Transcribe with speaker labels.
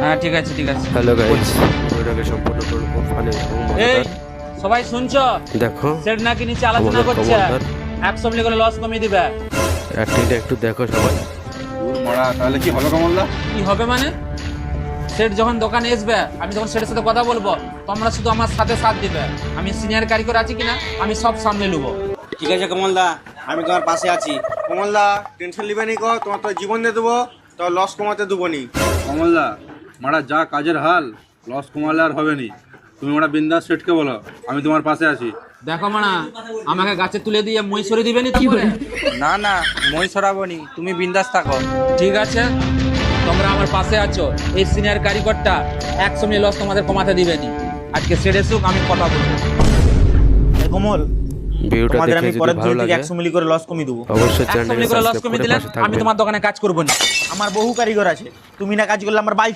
Speaker 1: হ্যাঁ ঠিক আছে ঠিক আছে।
Speaker 2: হ্যালো গাইস, ভিডিওটাকে সম্পূর্ণ করব ফানি এবং
Speaker 1: এই
Speaker 2: মজাদার।
Speaker 1: সবাই শুনছো?
Speaker 2: দেখো
Speaker 1: সেট নাকি নিচে আলোচনা
Speaker 2: আমাদের
Speaker 1: করছে,
Speaker 2: কমান্ডার
Speaker 1: 100 মিলি করে লস কমিয়ে দিবে।
Speaker 2: অ্যাক্টিংটা একটু দেখো সবাই।
Speaker 3: দূর মারা, তাহলে কি হবে কমলদা?
Speaker 1: কি হবে মানে? সেট যখন দোকানে আসবে আমি তখন সেটের সাথে কথা বলবো, তোমরা শুধু আমার সাথে সাথ দিবে। আমি সিনিয়র কারিগর আছি কিনা আমি সব সামনে নেবো।
Speaker 4: ঠিক আছে কমলদা, আমি তোমার পাশে আছি।
Speaker 5: কমলদা টেনশন নিবে নি কো, তোমার তো জীবন দিয়ে দেবো, তো লস কমাতে দেবো নি।
Speaker 3: কমলদা মারা, যা কাজের হাল, লস কমালে আর হবে নি। তুমি মারা বিন্দাস সেটকে বলো, আমি তোমার পাশে আছি।
Speaker 1: দেখো মানা, আমাকে গাছে তুলে দিয়ে মই সরে দিবে নি তারপরে?
Speaker 6: না না, মই সরাবো নি, তুমি বিন্দাস থাকো।
Speaker 1: ঠিক আছে, তোমরা আমার পাশে আছো। এই সিনিয়র কারিগরটা 100 মিলি লস তোমাদের কমাতে দিবে নি। আজকে সেট এসুক, আমি কথা বলবো।
Speaker 4: কমল,
Speaker 2: ভিডিওটা
Speaker 4: তোমাদের
Speaker 2: দেখে
Speaker 4: আমি
Speaker 2: যদি
Speaker 4: পরের
Speaker 2: ভালো
Speaker 4: দিন থেকে
Speaker 2: লাগে
Speaker 4: 100 মিলি করে লস কমিয়ে দেবো।
Speaker 2: অবশ্যই
Speaker 1: 100
Speaker 2: চ্যানেলটাকে
Speaker 1: মিলি করে লস
Speaker 2: সাবস্ক্রাইব
Speaker 1: কমিয়ে
Speaker 2: করে
Speaker 1: দিলে
Speaker 2: পাশে
Speaker 1: আমি
Speaker 2: থাকবেন।
Speaker 1: তোমার দোকানে কাজ করবো না।
Speaker 4: আমার বহু কারিগর আছে, তুমি না কাজ করলে আমার বাল